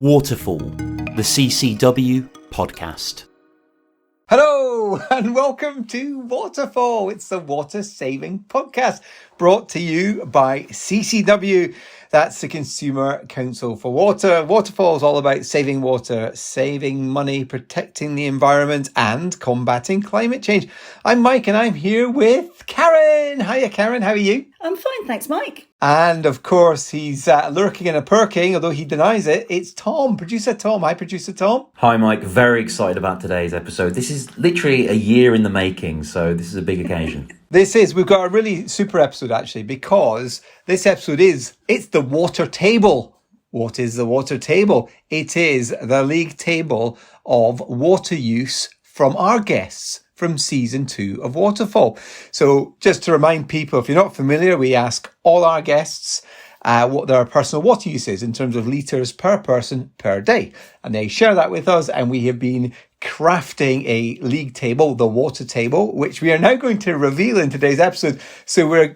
Waterfall, the CCW podcast. Hello and welcome to Waterfall. It's the water saving podcast brought to you by CCW. That's the Consumer Council for Water. Waterfall is all about saving water, saving money, protecting the environment and combating climate change. I'm Mike and I'm here with Karen. Hiya Karen, how are you? I'm fine, thanks Mike. And of course, he's lurking and a perking, although he denies it. It's Tom, producer Tom. Hi, producer Tom. Hi, Mike. Very excited about today's episode. This is literally a year in the making, so this is a big occasion. We've got a really super episode actually, because this episode it's the water table. What is the water table? It is the league table of water use from our guests from season 2 of Waterfall. So just to remind people, if you're not familiar, we ask all our guests what their personal water use is in terms of litres per person per day. And they share that with us, and we have been crafting a league table, the water table, which we are now going to reveal in today's episode. So we're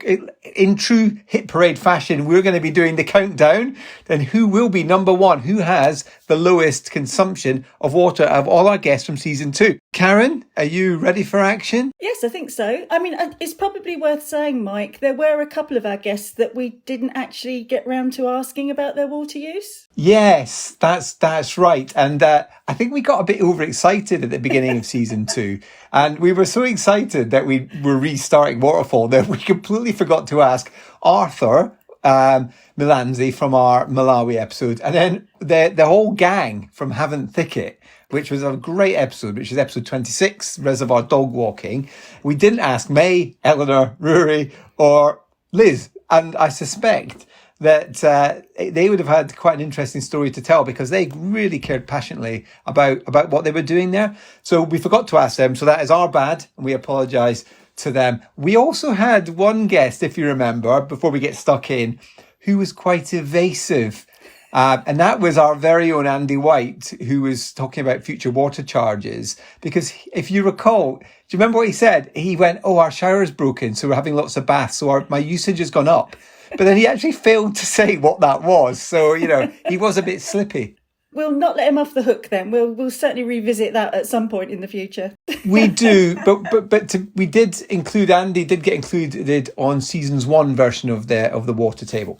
in true hit parade fashion. We're going to be doing the countdown. Then who will be number one? Who has the lowest consumption of water of all our guests from season 2? Karen, are you ready for action? Yes, I think so. I mean, it's probably worth saying, Mike, there were a couple of our guests that we didn't actually get round to asking about their water use. Yes, that's right. And I think we got a bit overexcited at the beginning of season 2. And we were so excited that we were restarting Waterfall that we completely forgot to ask Arthur Milanzi from our Malawi episode. And then the whole gang from Haven't Thicket, which was a great episode, which is episode 26, Reservoir Dog Walking. We didn't ask May, Eleanor, Rory or Liz. And I suspect that they would have had quite an interesting story to tell, because they really cared passionately about what they were doing there. So we forgot to ask them. So that is our bad, and we apologise to them. We also had one guest, if you remember, before we get stuck in, who was quite evasive. And that was our very own Andy White, who was talking about future water charges. Because if you recall, do you remember what he said? He went, our shower's broken, so we're having lots of baths, so my usage has gone up. But then he actually failed to say what that was. So, he was a bit slippy. We'll not let him off the hook then. We'll certainly revisit that at some point in the future. We do, but we did include Andy, did get included on season's 1 version of the water table.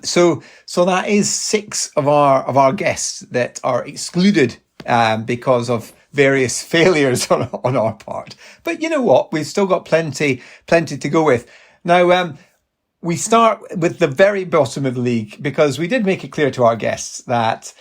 So that is 6 of our guests that are excluded because of various failures on our part. But you know what? We've still got plenty to go with. Now, we start with the very bottom of the league, because we did make it clear to our guests that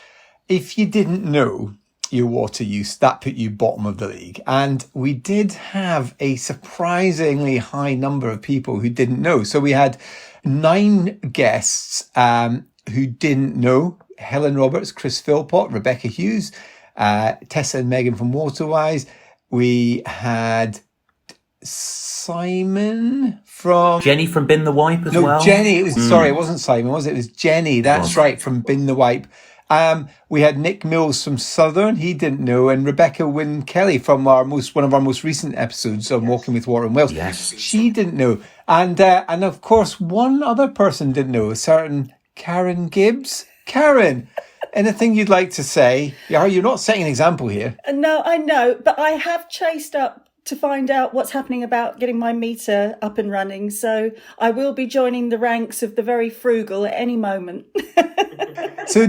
if you didn't know your water use, that put you bottom of the league. And we did have a surprisingly high number of people who didn't know. So we had 9 guests who didn't know: Helen Roberts, Chris Philpott, Rebecca Hughes, Tessa and Megan from Waterwise. We had Simon from... Jenny from Bin the Wipe as well? No, Jenny. Sorry, it wasn't Simon, was it? It was Jenny. That's right, from Bin the Wipe. We had Nick Mills from Southern. He didn't know. And Rebecca Wynne Kelly from one of our most recent episodes on Walking with Water in Wales. Yes. She didn't know. And of course, one other person didn't know, a certain Karen Gibbs. Karen, anything you'd like to say? You're not setting an example here. No, I know, but I have chased up to find out what's happening about getting my meter up and running. So I will be joining the ranks of the very frugal at any moment. So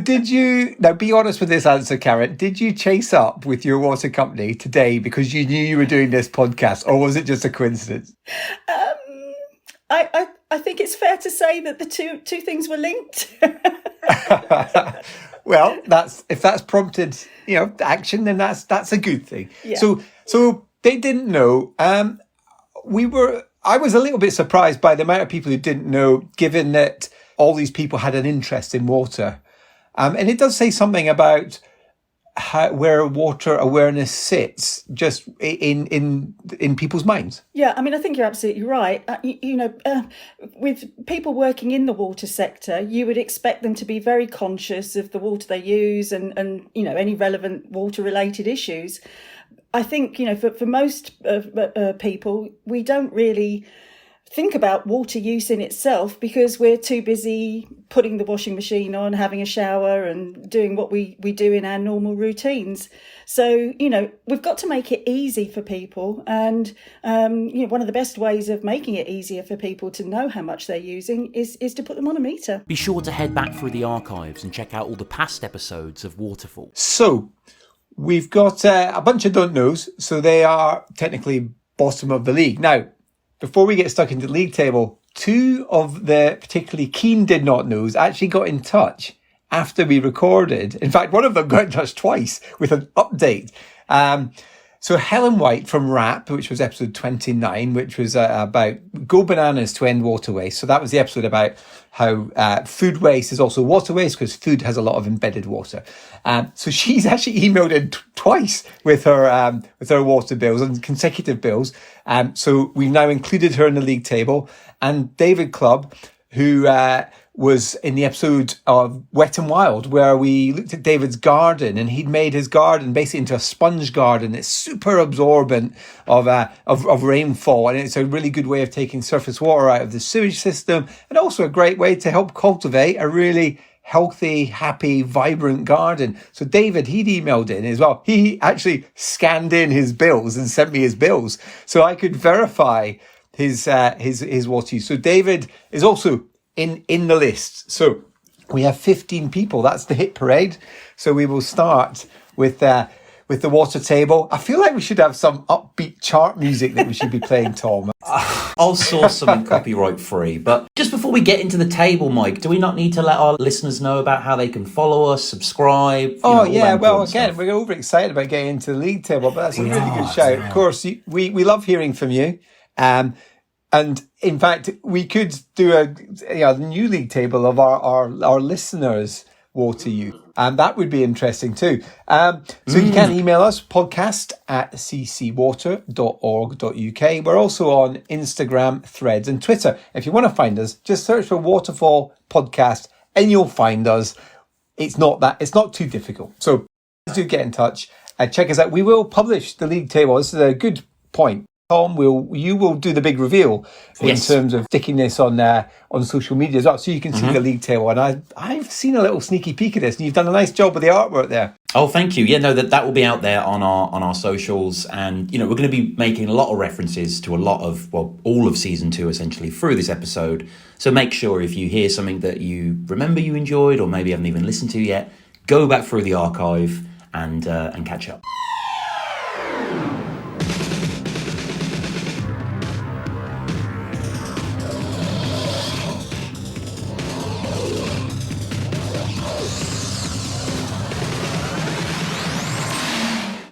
now be honest with this answer, Karen. Did you chase up with your water company today because you knew you were doing this podcast, or was it just a coincidence? I think it's fair to say that the two things were linked. Well, if that's prompted, action, then that's a good thing. Yeah. So they didn't know. I was a little bit surprised by the amount of people who didn't know, given that all these people had an interest in water. And it does say something about where water awareness sits just in people's minds. Yeah, I mean, I think you're absolutely right. With people working in the water sector, you would expect them to be very conscious of the water they use and any relevant water related issues. I think, for most people, we don't really think about water use in itself because we're too busy putting the washing machine on, having a shower and doing what we do in our normal routines. So, we've got to make it easy for people. And, one of the best ways of making it easier for people to know how much they're using is to put them on a meter. Be sure to head back through the archives and check out all the past episodes of Waterfall. So, we've got a bunch of don't knows. So they are technically bottom of the league. Now, before we get stuck into the league table, 2 of the particularly keen did not knows actually got in touch after we recorded. In fact, one of them got in touch twice with an update. So Helen White from RAP, which was episode 29, which was about Go Bananas to End Water Waste. So that was the episode about how food waste is also water waste because food has a lot of embedded water. So she's actually emailed in twice with her water bills and consecutive bills. So we've now included her in the league table. And David Clubb, who was in the episode of Wet and Wild, where we looked at David's garden, and he'd made his garden basically into a sponge garden. It's super absorbent of rainfall, and it's a really good way of taking surface water out of the sewage system, and also a great way to help cultivate a really healthy, happy, vibrant garden. So David, he'd emailed in as well. He actually scanned in his bills and sent me his bills, so I could verify his water use. So David is also in the list. So we have 15 people. That's the hit parade. So we will start with the water table. I feel like we should have some upbeat chart music that we should be playing, Tom. I'll source something copyright free. But just before we get into the table, Mike, do we not need to let our listeners know about how they can follow us, subscribe? Well, again, we're overexcited about getting into the league table, but that's a really good shout. Of course, we love hearing from you. And in fact, we could do a new league table of our listeners' water use. And that would be interesting too. So you can email us, podcast@ccwater.org.uk. We're also on Instagram, Threads and Twitter. If you want to find us, just search for Waterfall Podcast and you'll find us. It's not too difficult. So do get in touch and check us out. We will publish the league table. This is a good point. Tom, you will do the big reveal in terms of sticking this on social media as well, so you can see the league table. And I've seen a little sneaky peek of this, and you've done a nice job with the artwork there. Oh, thank you. Yeah, no, that will be out there on our socials, and we're going to be making a lot of references to all of season 2 essentially through this episode. So make sure if you hear something that you remember you enjoyed, or maybe haven't even listened to yet, go back through the archive and catch up.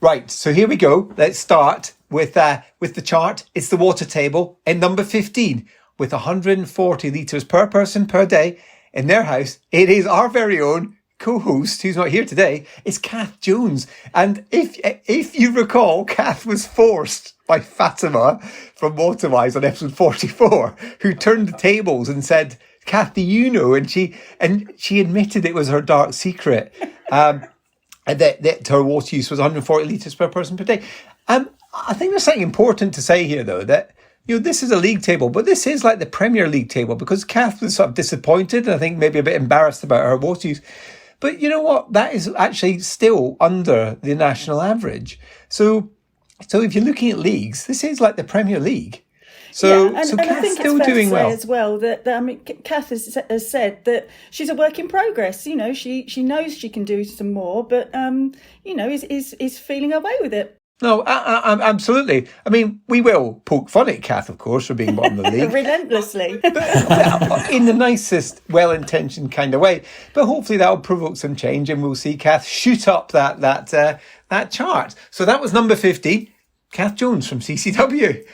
Right, so here we go. Let's start with the chart. It's the water table in number 15 with 140 litres per person per day in their house. It is our very own co-host, who's not here today. It's Kath Jones. And if you recall, Kath was forced by Fatima from Waterwise on episode 44, who turned the tables and said, Kath, do you know? And she admitted it was her dark secret. And that her water use was 140 litres per person per day. I think there's something important to say here, though, that this is a league table, but this is like the Premier League table, because Kath was sort of disappointed and I think maybe a bit embarrassed about her water use. But you know what? That is actually still under the national average. So if you're looking at leagues, this is like the Premier League. So Kath's I think still it's fair doing to say well as well that Kath has said that she's a work in progress. She knows she can do some more, but is feeling her way with it. No, absolutely. I mean, we will poke fun at Kath, of course, for being bottom of the league. Relentlessly. In the nicest, well-intentioned kind of way. But hopefully that'll provoke some change and we'll see Kath shoot up that chart. So that was number 50, Kath Jones from CCW.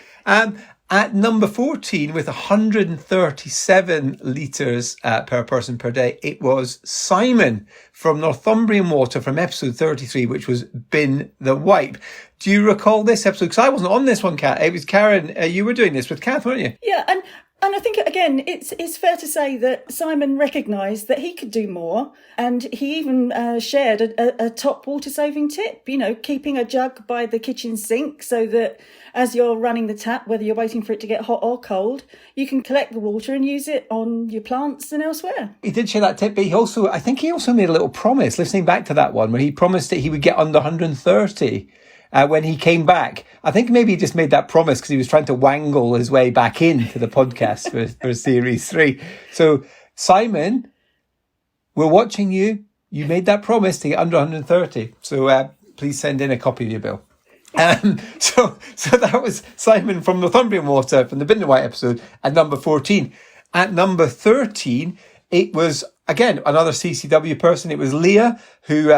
At number 14, with 137 litres per person per day, it was Simon from Northumbrian Water from episode 33, which was Bin the Wipe. Do you recall this episode? Because I wasn't on this one, Kat. It was Karen. You were doing this with Kath, weren't you? Yeah, and And I think, again, it's fair to say that Simon recognised that he could do more. And he even shared a top water-saving tip, keeping a jug by the kitchen sink so that as you're running the tap, whether you're waiting for it to get hot or cold, you can collect the water and use it on your plants and elsewhere. He did share that tip, but I think he also made a little promise, listening back to that one, where he promised that he would get under 130 when he came back. I think maybe he just made that promise because he was trying to wangle his way back into the podcast for Series 3. So, Simon, we're watching you. You made that promise to get under 130. So please send in a copy of your bill. So that was Simon from Northumbrian Water from the Bin the White episode at number 14. At number 13, it was, again, another CCW person. It was Leah, who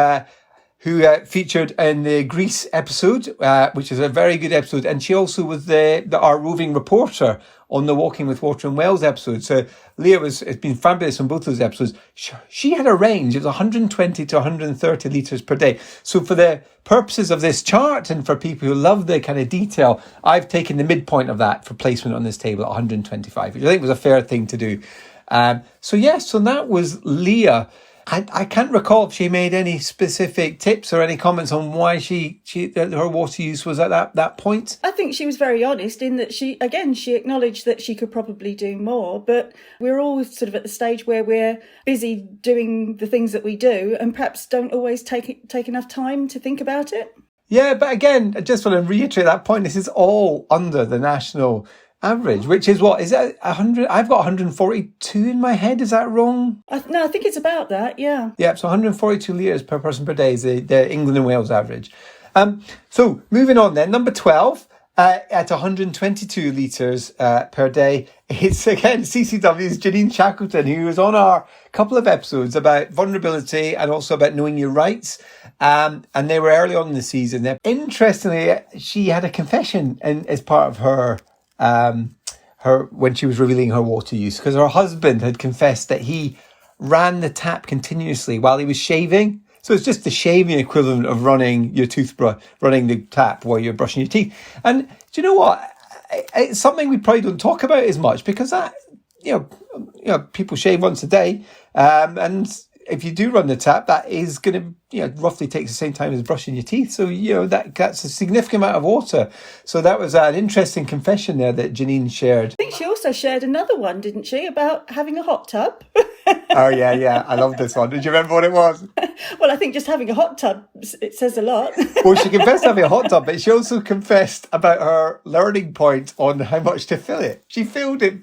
featured in the Greece episode, which is a very good episode. And she also was our roving reporter on the Walking with Water in Wales episode. So Leah it's been fabulous on both those episodes. She had a range. It was 120 to 130 litres per day. So for the purposes of this chart and for people who love the kind of detail, I've taken the midpoint of that for placement on this table at 125, which I think was a fair thing to do. So that was Leah. I can't recall if she made any specific tips or any comments on why her water use was at that point. I think she was very honest in that she acknowledged that she could probably do more, but we're all sort of at the stage where we're busy doing the things that we do and perhaps don't always take enough time to think about it. Yeah, but again, I just want to reiterate that point. This is all under the national average, which is what? Is that 100? I've got 142 in my head. Is that wrong? No, I think it's about that, yeah. Yeah, so 142 litres per person per day is the England and Wales average. So moving on then, number 12, at 122 litres per day, it's again CCW's Janine Shackleton, who was on our couple of episodes about vulnerability and also about knowing your rights. And they were early on in the season. Interestingly, she had a confession as part of her when she was revealing her water use, because her husband had confessed that he ran the tap continuously while he was shaving. So it's just the shaving equivalent of running your toothbrush, running the tap while you're brushing your teeth. And do you know what? It's something we probably don't talk about as much because that, people shave once a day. And if you do run the tap, that is going to, roughly takes the same time as brushing your teeth. So, that's a significant amount of water. So that was an interesting confession there that Janine shared. I think she also shared another one, didn't she, about having a hot tub? Oh, yeah. I love this one. Did you remember what it was? Well, I think just having a hot tub, it says a lot. Well, she confessed having a hot tub, but she also confessed about her learning point on how much to fill it. She filled it.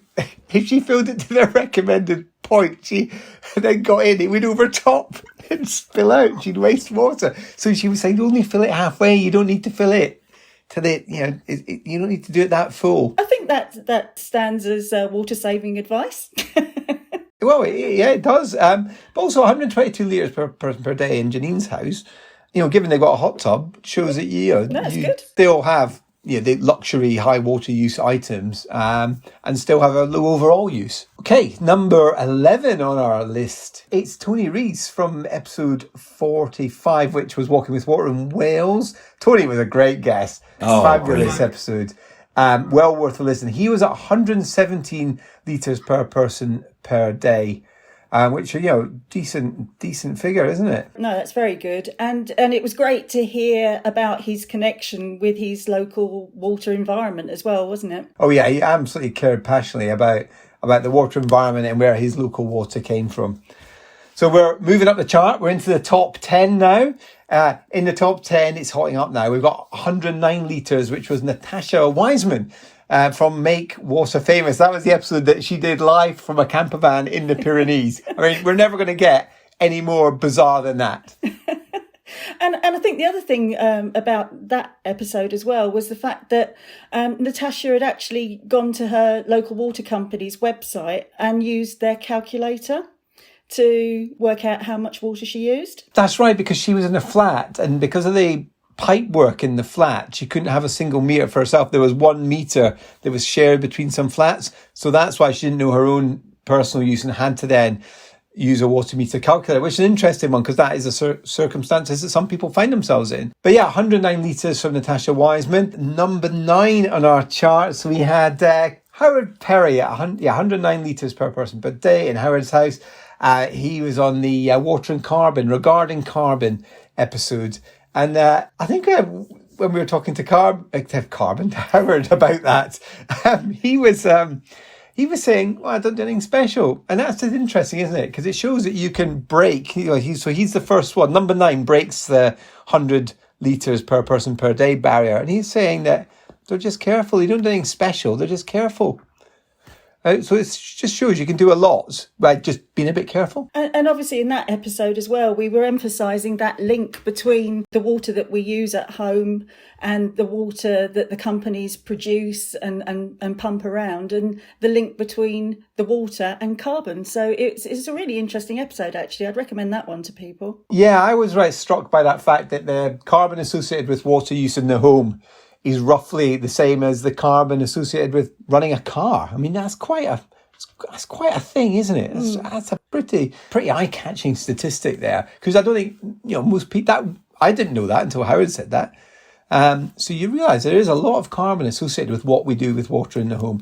If she filled it to the recommended point, she then got in, it would overtop and spill out. She'd waste water. So she was saying, only fill it halfway. You don't need to fill it to the, you don't need to do it that full. I think that stands as water-saving advice. Well, yeah, it does. But also 122 litres per person per day in Janine's house, given they've got a hot tub, shows that, good. Still have the luxury high water use items and still have a low overall use. Okay, number 11 on our list. It's Tony Rees from episode 45, which was Walking with Water in Wales. Tony was a great guest. Fabulous episode. Well worth a listen. He was at 117 litres per person per day, which decent figure, isn't it? No, that's very good. And it was great to hear about his connection with his local water environment as well, wasn't it? Oh yeah, he absolutely cared passionately about the water environment and where his local water came from. So we're moving up the chart. We're into the top 10 now. In the top 10, it's hotting up now. We've got 109 litres, which was Natasha Wiseman from Make Water Famous. That was the episode that she did live from a camper van in the Pyrenees. I mean, we're never going to get any more bizarre than that. And I think the other thing about that episode as well was the fact that Natasha had actually gone to her local water company's website and used their calculator to work out how much water she used. That's right, because she was in a flat, and because of the pipe work in the flat, she couldn't have a single meter for herself. There was 1 meter that was shared between some flats, so that's why she didn't know her own personal use and had to then use a water meter calculator, which is an interesting one because that is a circumstances that some people find themselves in. But yeah, 109 litres from Natasha Wiseman. Number 9 on our charts, we had Howard Perry at 109 litres per person per day in Howard's house. He was on the water and carbon, regarding carbon episode. And I think when we were talking to Howard about that, he was saying, well, I don't do anything special. And that's just interesting, isn't it? Because it shows that you can break. He's the first one. Number 9 breaks the 100 litres per person per day barrier. And he's saying that they're just careful. You don't do anything special. They're just careful. So it just shows you can do a lot by just being a bit careful. And obviously in that episode as well, we were emphasising that link between the water that we use at home and the water that the companies produce and pump around, and the link between the water and carbon. So it's a really interesting episode, actually. I'd recommend that one to people. Yeah, I was right struck by that fact that the carbon associated with water use in the home is roughly the same as the carbon associated with running a car. I mean, that's quite a thing, isn't it? That's a pretty eye-catching statistic there. Because I don't think, most people, I didn't know that until Howard said that. So you realise there is a lot of carbon associated with what we do with water in the home.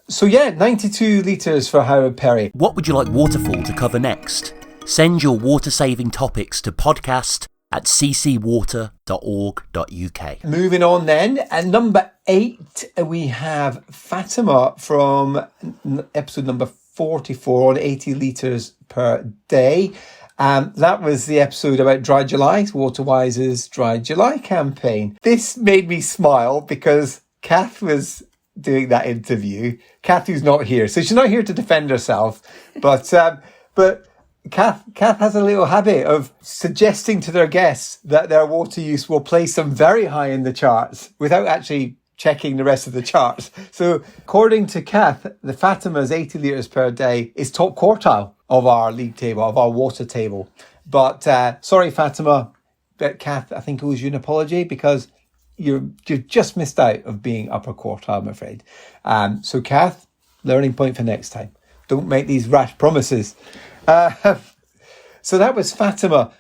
92 litres for Howard Perry. What would you like Waterfall to cover next? Send your water-saving topics to podcast@ccwater.org.uk. Moving on then, at number 8, we have Fatima from episode number 44 on 80 litres per day. That was the episode about Dry July, Waterwise's Dry July campaign. This made me smile because Kath was doing that interview. Kath, who's not here, so she's not here to defend herself, but Kath has a little habit of suggesting to their guests that their water use will place them very high in the charts without actually checking the rest of the charts. So according to Kath, the Fatima's 80 litres per day is top quartile of our league table, of our water table. But sorry, Fatima, but Kath, I think owes you an apology because you've just missed out of being upper quartile, I'm afraid. So Kath, learning point for next time. Don't make these rash promises. So that was Fatima.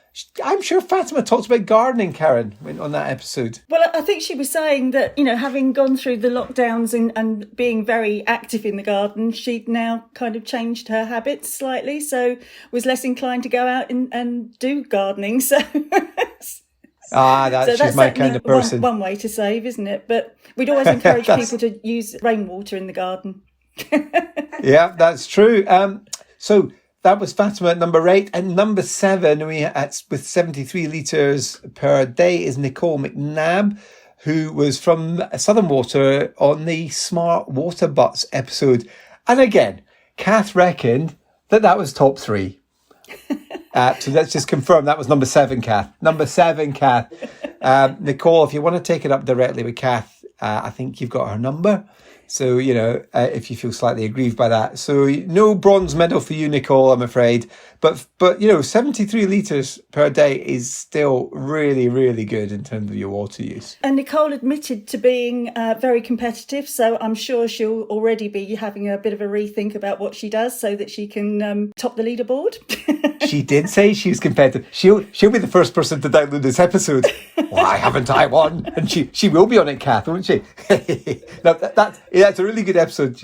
I'm sure Fatima talks about gardening, Karen, on that episode. Well, I think she was saying that, having gone through the lockdowns and being very active in the garden, she'd now kind of changed her habits slightly, so was less inclined to go out and do gardening. So she's my kind of person. One way to save, isn't it? But we'd always encourage people to use rainwater in the garden. Yeah, that's true. So that was Fatima at number 8. And number 7, with 73 litres per day, is Nicole McNabb, who was from Southern Water on the Smart Water Butts episode. And again, Kath reckoned that was top 3. So let's just confirm that was number 7, Kath. Number 7, Kath. Nicole, if you want to take it up directly with Kath, I think you've got her number. So, if you feel slightly aggrieved by that. So no bronze medal for you, Nicole, I'm afraid. But 73 litres per day is still really, really good in terms of your water use. And Nicole admitted to being very competitive. So I'm sure she'll already be having a bit of a rethink about what she does so that she can top the leaderboard. She did say she was competitive. She'll be the first person to download this episode. Why haven't I won? And she will be on it, Kath, won't she? No, that's a really good episode.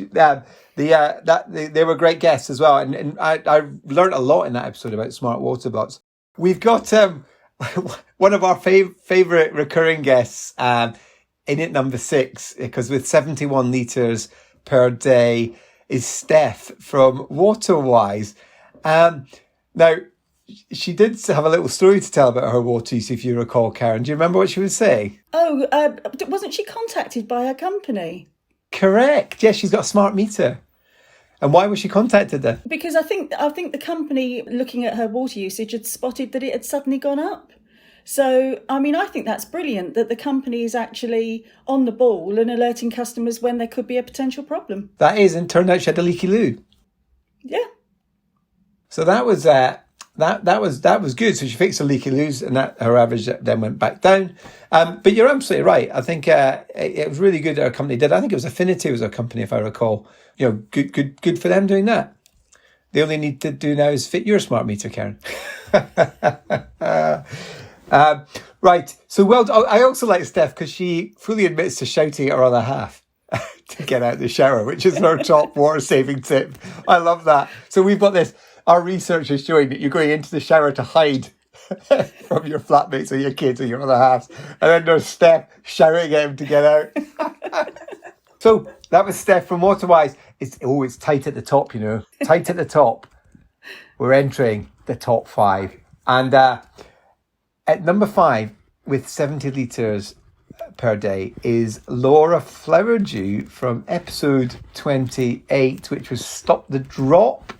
They were great guests as well, and I learned a lot in that episode about smart water butts. We've got one of our favourite recurring guests in at number 6, because with 71 litres per day is Steph from Waterwise. Now, she did have a little story to tell about her water use, if you recall, Karen. Do you remember what she was saying? Oh, wasn't she contacted by her company? Correct. Yes, she's got a smart meter. And why was she contacted then? Because I think the company, looking at her water usage, had spotted that it had suddenly gone up. So, I think that's brilliant that the company is actually on the ball and alerting customers when there could be a potential problem. That is, and turned out she had a leaky loo. Yeah. So that was good. So she fixed the leaky loos, and that her average then went back down. But you're absolutely right. I think it was really good that our company did. I think it was Affinity was our company, if I recall. Good for them doing that. They only need to do now is fit your smart meter, Karen. Right. So I also like Steph because she fully admits to shouting at her other half. to get out the shower, which is our top water-saving tip. I love that. So we've got this. Our research is showing that you're going into the shower to hide from your flatmates or your kids or your other halves. And then there's Steph shouting at him to get out. So that was Steph from Waterwise. It's tight at the top, you know. Tight at the top. We're entering the top 5. And at number 5, with 70 litres per day, is Laura Flowerdew from episode 28, which was Stop the Drop.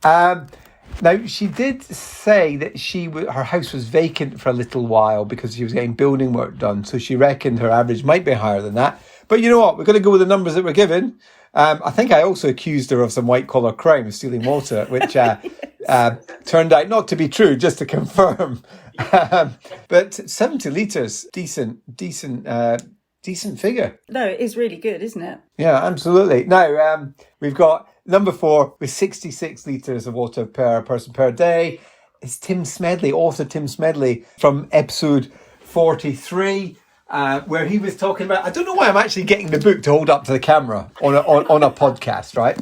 Now, she did say that her house was vacant for a little while because she was getting building work done. So she reckoned her average might be higher than that. But you know what? We're going to go with the numbers that we're given. I think I also accused her of some white-collar crime of stealing water, which turned out not to be true, just to confirm. But 70 litres, decent figure. No, it is really good, isn't it? Yeah, absolutely. Now, we've got number 4 with 66 litres of water per person per day. It's Tim Smedley, author Tim Smedley, from episode 43. Where he was talking about, I don't know why I'm actually getting the book to hold up to the camera on a podcast, right?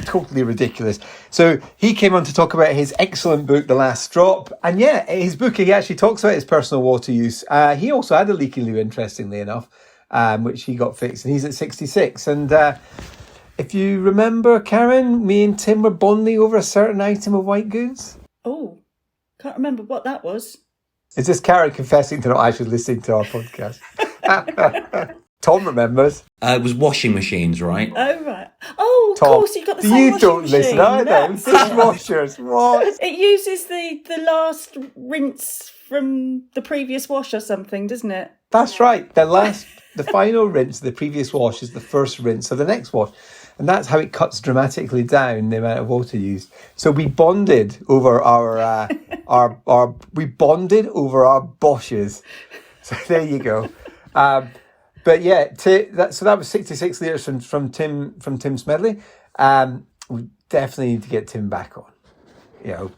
Totally ridiculous. So he came on to talk about his excellent book, The Last Drop. And yeah, his book, he actually talks about his personal water use. He also had a leaky loo, interestingly enough, which he got fixed. And he's at 66. And if you remember, Karen, me and Tim were bonding over a certain item of white goods. Oh, can't remember what that was. Is this Karen confessing to not actually listening to our podcast? Tom remembers. It was washing machines, right? Oh, right. Oh, of Tom, course, you've got the same you washing don't machine. listen either. That's- Dishwashers, what? It uses the last rinse from the previous wash or something, doesn't it? That's right. The final rinse of the previous wash is the first rinse of the next wash. And that's how it cuts dramatically down the amount of water used. So we bonded over our Bosches. So there you go. But yeah, so that was 66 litres from Tim Smedley. We definitely need to get Tim back on. You know,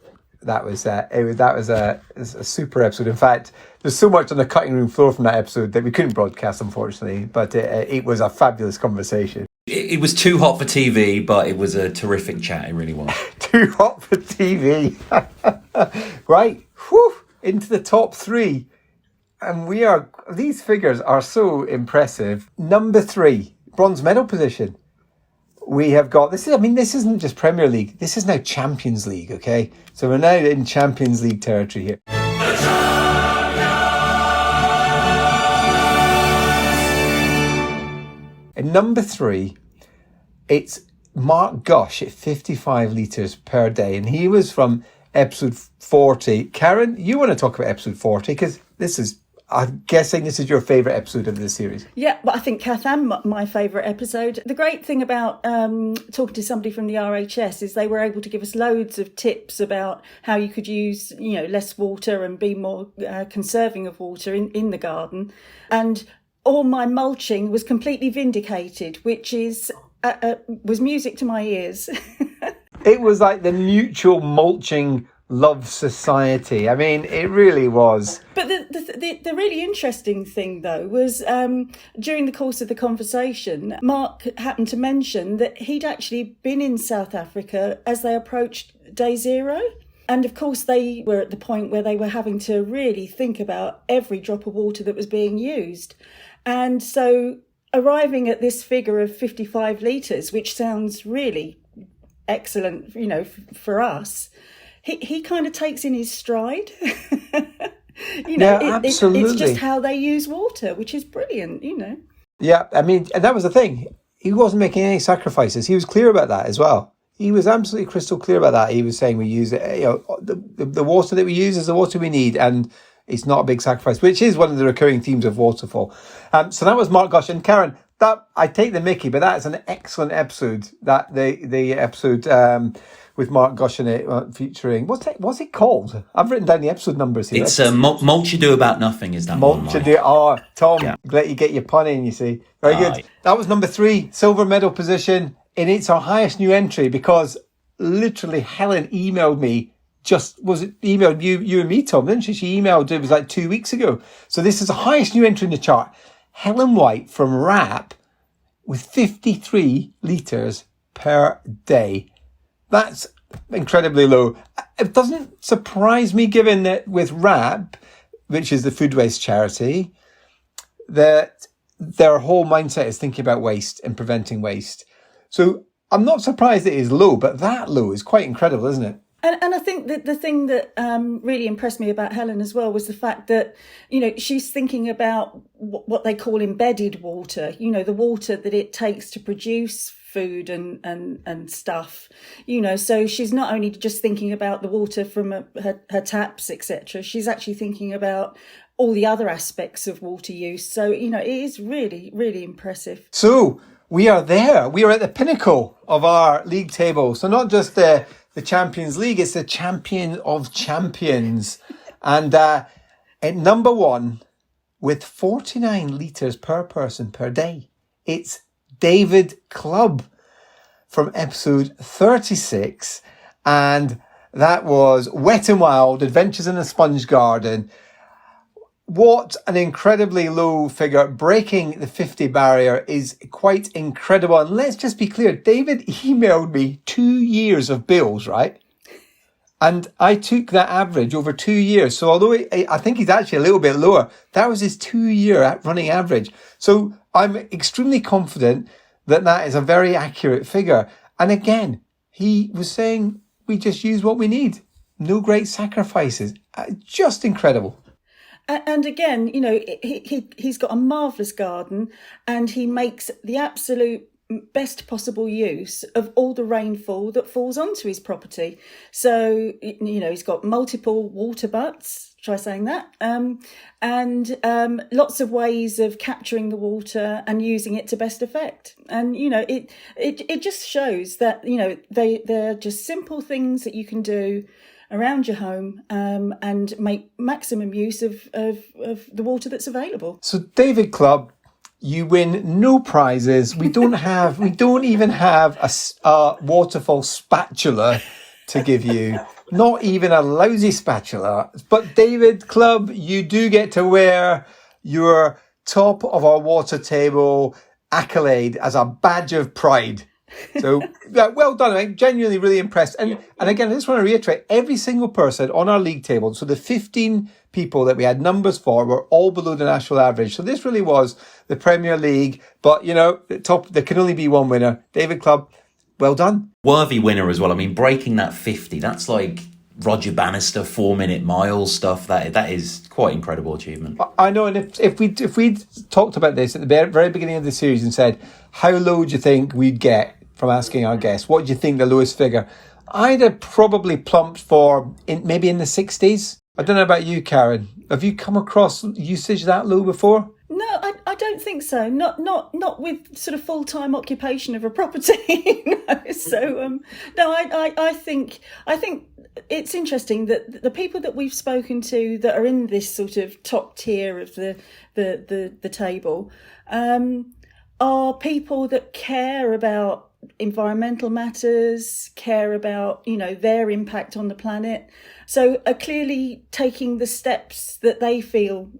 that was a super episode. In fact, there's so much on the cutting room floor from that episode that we couldn't broadcast, unfortunately. But it was a fabulous conversation. It was too hot for TV, but it was a terrific chat. It really was. Too hot for TV. Right. Whew, into the top 3. And these figures are so impressive. Number 3, bronze medal position. We have got, this isn't just Premier League. This is now Champions League, okay? So we're now in Champions League territory here. And number 3, it's Mark Gush at 55 litres per day. And he was from episode 40. Karen, you want to talk about episode 40? Because I'm guessing this is your favourite episode of the series. Yeah, but I think Kath and my favourite episode. The great thing about talking to somebody from the RHS is they were able to give us loads of tips about how you could use, less water and be more conserving of water in the garden. And all my mulching was completely vindicated, which was music to my ears. It was like the mutual mulching love society. I mean, it really was. But the really interesting thing, though, was during the course of the conversation, Mark happened to mention that he'd actually been in South Africa as they approached day 0. And of course, they were at the point where they were having to really think about every drop of water that was being used. And so arriving at this figure of 55 litres, which sounds really excellent, for us, he kind of takes in his stride. Absolutely. It's just how they use water, which is brilliant, Yeah, I mean, and that was the thing. He wasn't making any sacrifices. He was clear about that as well. He was absolutely crystal clear about that. He was saying we use it, the water that we use is the water we need, and it's not a big sacrifice, which is one of the recurring themes of Waterfall. So that was Mark Gush. And Karen, that I take the mickey, but that is an excellent episode. That the episode with Mark Gush in it, featuring what's it called? I've written down the episode numbers here. It's Mulch You Do About Nothing. Is that Mulch You Do? Oh, Tom, Yeah. let you get your pun in. You see, very good. Aye. That was number 3, silver medal position, and it's our highest new entry because literally Helen emailed me. Emailed you and me, Tom, didn't she? She emailed, it was like 2 weeks ago. So this is the highest new entry in the chart. Helen White from RAP with 53 litres per day. That's incredibly low. It doesn't surprise me, given that with RAP, which is the food waste charity, that their whole mindset is thinking about waste and preventing waste. So I'm not surprised it is low, but that low is quite incredible, isn't it? And I think that the thing that really impressed me about Helen as well was the fact that, she's thinking about what they call embedded water, the water that it takes to produce food and stuff, so she's not only just thinking about the water from her taps, etc. She's actually thinking about all the other aspects of water use. So, it is really, really impressive. So we are there. We are at the pinnacle of our league table. So not just the Champions League, it's the champion of champions. And at number one, with 49 litres per person per day, it's David Clubb from episode 36. And that was Wet and Wild, Adventures in a Sponge Garden. What an incredibly low figure. Breaking the 50 barrier is quite incredible. And let's just be clear, David emailed me 2 years of bills, right? And I took that average over 2 years. So although I think he's actually a little bit lower, that was his 2-year running average. So I'm extremely confident that that is a very accurate figure. And again, he was saying we just use what we need. No great sacrifices. Just incredible. And again, he's got a marvellous garden, and he makes the absolute best possible use of all the rainfall that falls onto his property. So, he's got multiple water butts, try saying that, and lots of ways of capturing the water and using it to best effect. And, it just shows that, they're just simple things that you can do around your home and make maximum use of the water that's available. So David Clubb, you win no prizes. We don't even have a waterfall spatula to give you. Not even a lousy spatula. But David Clubb, you do get to wear your top of our water table accolade as a badge of pride. So, yeah, well done. I'm genuinely really impressed. And again, I just want to reiterate, every single person on our league table, so the 15 people that we had numbers for, were all below the national average. So this really was the Premier League. But, there can only be one winner. David Clubb, well done. Worthy winner as well. I mean, breaking that 50, that's like Roger Bannister 4-minute mile stuff. That is quite incredible achievement. I know, and if we'd talked about this at the very beginning of the series and said, how low do you think we'd get from asking our guests, what do you think the lowest figure? I'd have probably plumped for maybe in the 60s. I don't know about you, Karen. Have you come across usage that low before? No, I don't think so. Not with sort of full-time occupation of a property. So no, I think it's interesting that the people that we've spoken to that are in this sort of top tier of the table are people that care about environmental matters, care about, their impact on the planet. So are clearly taking the steps that they feel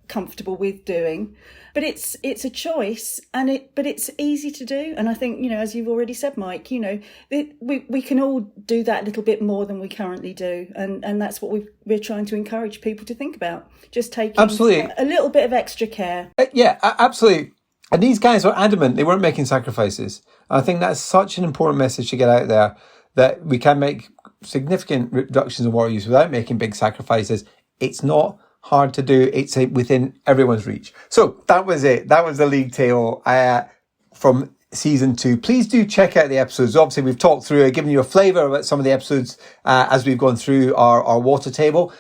comfortable with doing. But it's a choice, but it's easy to do. And I think, as you've already said, Mike, we can all do that a little bit more than we currently do. And that's what we're trying to encourage people to think about. Just taking absolutely a little bit of extra care. Yeah, absolutely. And these guys were adamant they weren't making sacrifices. I think that's such an important message to get out there, that we can make significant reductions in water use without making big sacrifices. It's not hard to do. It's within everyone's reach. So that was it. That was the league table from season 2. Please do check out the episodes. Obviously, we've talked through it, given you a flavour about some of the episodes as we've gone through our water table.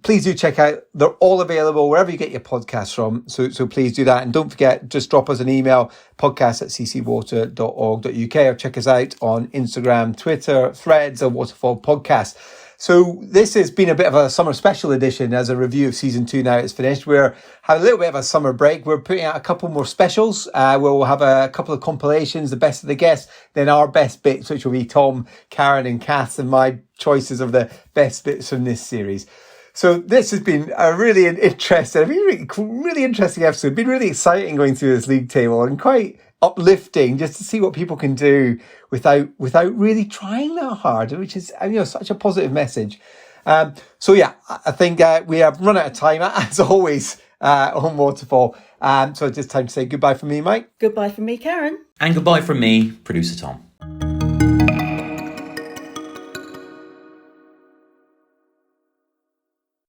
Please do check out. They're all available wherever you get your podcasts from. So please do that. And don't forget, just drop us an email, podcast@ccwater.org.uk, or check us out on Instagram, Twitter, Threads, or Waterfall Podcast. So this has been a bit of a summer special edition as a review of season 2. Now it's finished. We're having a little bit of a summer break. We're putting out a couple more specials. We'll have a couple of compilations, the best of the guests, then our best bits, which will be Tom, Karen, and Kath, and my choices of the best bits from this series. So this has been a really interesting episode. Been really exciting going through this league table, and quite uplifting just to see what people can do without really trying that hard, which is, such a positive message. So yeah, I think we have run out of time as always on Waterfall. So it's just time to say goodbye from me, Mike. Goodbye from me, Karen. And goodbye from me, producer Tom.